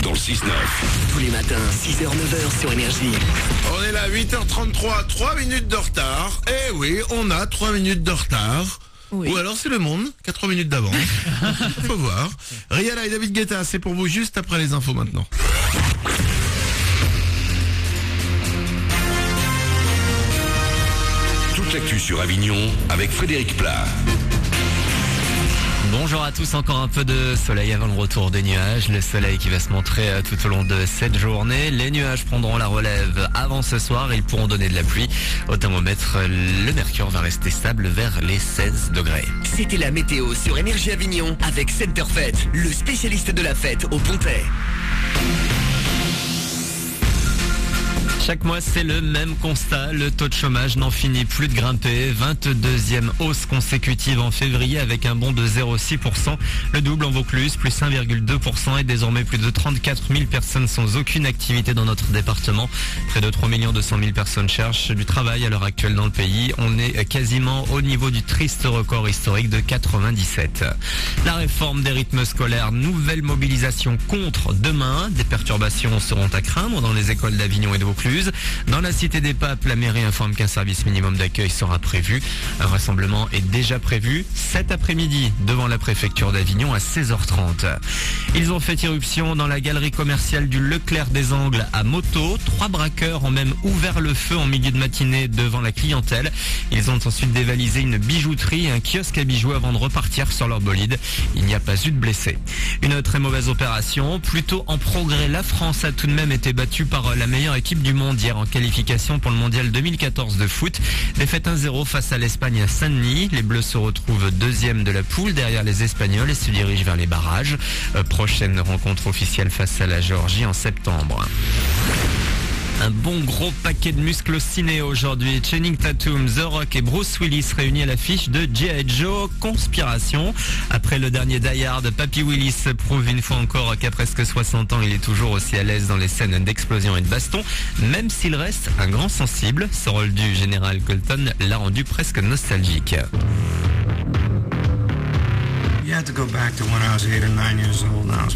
dans le 6-9. Tous les matins, 6h, 9h sur Énergie. On est là, 8h33, 3 minutes de retard. Eh oui, on a 3 minutes de retard. Oui. Ou alors c'est le monde qui a 3 minutes d'avance. Faut voir. Rihanna et David Guetta, c'est pour vous juste après les infos maintenant. Toute l'actu sur Avignon avec Frédéric Plat. Bonjour à tous, encore un peu de soleil avant le retour des nuages. Le soleil qui va se montrer tout au long de cette journée. Les nuages prendront la relève avant ce soir. Ils pourront donner de la pluie. Au thermomètre, le mercure va rester stable vers les 16 degrés. C'était la météo sur Énergie Avignon avec Centerfête, le spécialiste de la fête au Pontet. Chaque mois, c'est le même constat. Le taux de chômage n'en finit plus de grimper. 22e hausse consécutive en février avec un bond de 0,6%. Le double en Vaucluse, plus 1,2% et désormais plus de 34 000 personnes sans aucune activité dans notre département. Près de 3 200 000 personnes cherchent du travail à l'heure actuelle dans le pays. On est quasiment au niveau du triste record historique de 97. La réforme des rythmes scolaires, nouvelle mobilisation contre demain. Des perturbations seront à craindre dans les écoles d'Avignon et de Vaucluse. Dans la Cité des Papes, la mairie informe qu'un service minimum d'accueil sera prévu. Un rassemblement est déjà prévu cet après-midi devant la préfecture d'Avignon à 16h30. Ils ont fait irruption dans la galerie commerciale du Leclerc des Angles à moto. 3 braqueurs ont même ouvert le feu en milieu de matinée devant la clientèle. Ils ont ensuite dévalisé une bijouterie et un kiosque à bijoux avant de repartir sur leur bolide. Il n'y a pas eu de blessés. Une très mauvaise opération, plutôt en progrès. La France a tout de même été battue par la meilleure équipe du monde hier en qualification pour le mondial 2014 de foot. Défaite 1-0 face à l'Espagne à Saint-Denis. Les Bleus se retrouvent deuxième de la poule derrière les Espagnols et se dirigent vers les barrages. Prochaine rencontre officielle face à la Géorgie en septembre. Un bon gros paquet de muscles au ciné aujourd'hui. Channing Tatum, The Rock et Bruce Willis réunis à l'affiche de G.I. Joe Conspiration. Après le dernier Die Hard, Papy Willis prouve une fois encore qu'à presque 60 ans, il est toujours aussi à l'aise dans les scènes d'explosion et de baston, même s'il reste un grand sensible. Ce rôle du général Colton l'a rendu presque nostalgique.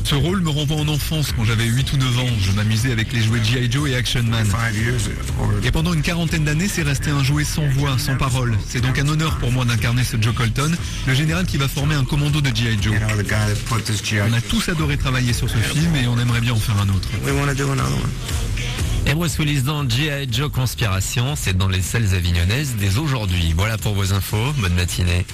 Ce rôle me renvoie en enfance quand j'avais 8 ou 9 ans. Je m'amusais avec les jouets G.I. Joe et Action Man. Et pendant une quarantaine d'années, c'est resté un jouet sans voix, sans parole. C'est donc un honneur pour moi d'incarner ce Joe Colton, le général qui va former un commando de G.I. Joe. On a tous adoré travailler sur ce film et on aimerait bien en faire un autre. Et Bruce Willis dans G.I. Joe Conspiration, c'est dans les salles avignonnaises dès aujourd'hui. Voilà pour vos infos, bonne matinée.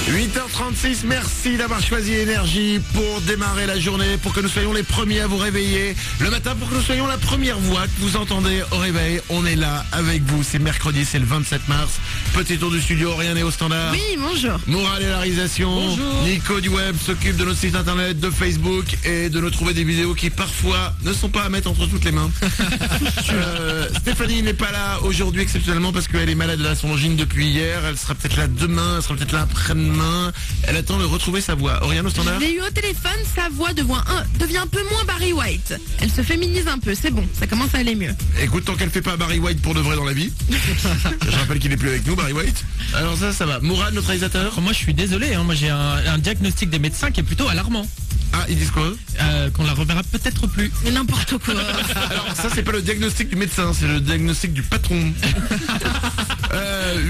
8h36, merci d'avoir choisi Énergie pour démarrer la journée, pour que nous soyons les premiers à vous réveiller le matin, pour que nous soyons la première voix que vous entendez au réveil. On est là avec vous, c'est mercredi, c'est le 27 mars. Petit tour du studio, rien n'est au standard. Oui, bonjour. Moral et la réalisation. Bonjour. Nico du web s'occupe de notre site internet, de Facebook et de nous trouver des vidéos qui parfois ne sont pas à mettre entre toutes les mains. Stéphanie n'est pas là aujourd'hui exceptionnellement parce qu'elle est malade de la songine depuis hier. Elle sera peut-être là demain, elle sera peut-être là après-demain. Elle attend de retrouver sa voix. Oriane au standard. Je l'ai eu au téléphone, sa voix devient un peu moins Barry White. Elle se féminise un peu, c'est bon, ça commence à aller mieux. Écoute, tant qu'elle fait pas Barry White pour de vrai dans la vie. Je rappelle qu'il est plus avec nous, Barry White. Alors ça va. Mourad, notre réalisateur. Moi je suis désolé, moi j'ai un diagnostic des médecins qui est plutôt alarmant. Ah, ils disent quoi? Qu'on la reverra peut-être plus. Mais n'importe quoi. Alors ça c'est pas le diagnostic du médecin, c'est le diagnostic du patron.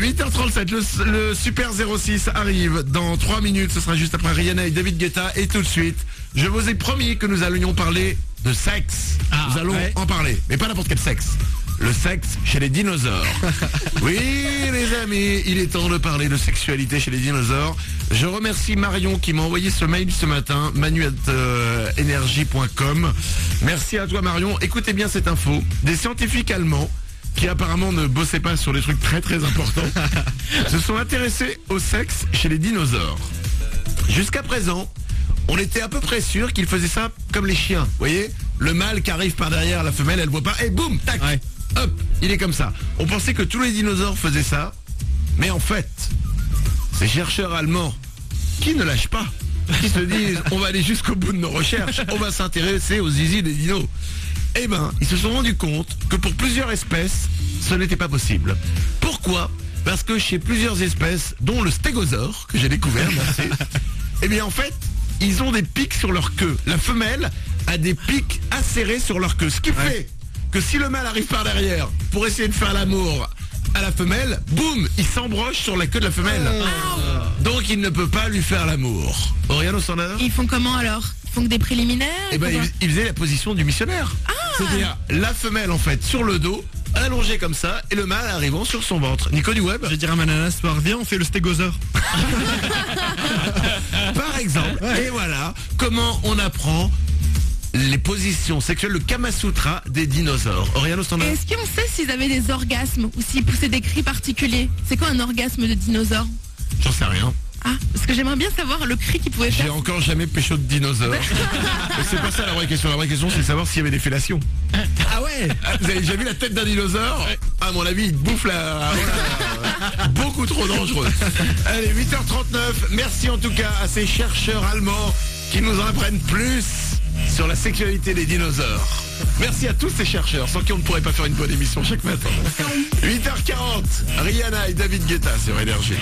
8h37, le Super 06 arrive dans 3 minutes, ce sera juste après Rihanna et David Guetta. Et tout de suite, je vous ai promis que nous allions parler de sexe. Nous allons en parler, mais pas n'importe quel sexe. Le sexe chez les dinosaures. Oui les amis, il est temps de parler de sexualité chez les dinosaures. Je remercie Marion qui m'a envoyé ce mail ce matin, manu@energie.com. Merci à toi Marion. Écoutez bien cette info. Des scientifiques allemands qui apparemment ne bossaient pas sur des trucs très très importants se sont intéressés au sexe chez les dinosaures. Jusqu'à présent, on était à peu près sûr qu'ils faisaient ça comme les chiens. Vous voyez, le mâle qui arrive par derrière la femelle, elle voit pas, et boum, tac, hop, il est comme ça. On pensait que tous les dinosaures faisaient ça, mais en fait, ces chercheurs allemands qui ne lâchent pas qui se disent on va aller jusqu'au bout de nos recherches, on va s'intéresser aux zizi des dinos. Eh ben, ils se sont rendus compte que pour plusieurs espèces, ce n'était pas possible. Pourquoi ? Parce que chez plusieurs espèces, dont le stégosaure, que j'ai découvert, merci, eh bien en fait, ils ont des pics sur leur queue. La femelle a des pics acérés sur leur queue. Ce qui fait que si le mâle arrive par derrière pour essayer de faire l'amour à la femelle, boum, il s'embroche sur la queue de la femelle. Donc il ne peut pas lui faire l'amour. Oriane au standard ? Ils font comment alors? Ils font que des préliminaires? Eh ben, il faisait la position du missionnaire. C'est-à-dire la femelle en fait sur le dos, allongée comme ça, et le mâle arrivant sur son ventre. Nico du web. Je vais dire à Manana ce soir, viens, on fait le stégosaure. Par exemple. Et voilà comment on apprend les positions sexuelles, le Kama Sutra des dinosaures. Oriane au standard. Est-ce qu'on sait s'ils avaient des orgasmes ou s'ils poussaient des cris particuliers? C'est quoi un orgasme de dinosaure? J'en sais rien. Ah, parce que j'aimerais bien savoir le cri qu'ils pouvaient J'ai faire. encore jamais pécho de dinosaure. Mais c'est pas ça la vraie question. La vraie question, c'est de savoir s'il y avait des fellations. Ah ouais. Vous avez déjà vu la tête d'un dinosaure? À mon avis, il bouffe la... Voilà. Beaucoup trop dangereux. Allez, 8h39. Merci en tout cas à ces chercheurs allemands qui nous en apprennent plus sur la sexualité des dinosaures. Merci à tous ces chercheurs, sans qui on ne pourrait pas faire une bonne émission chaque matin. 8h40, Rihanna et David Guetta sur Énergie.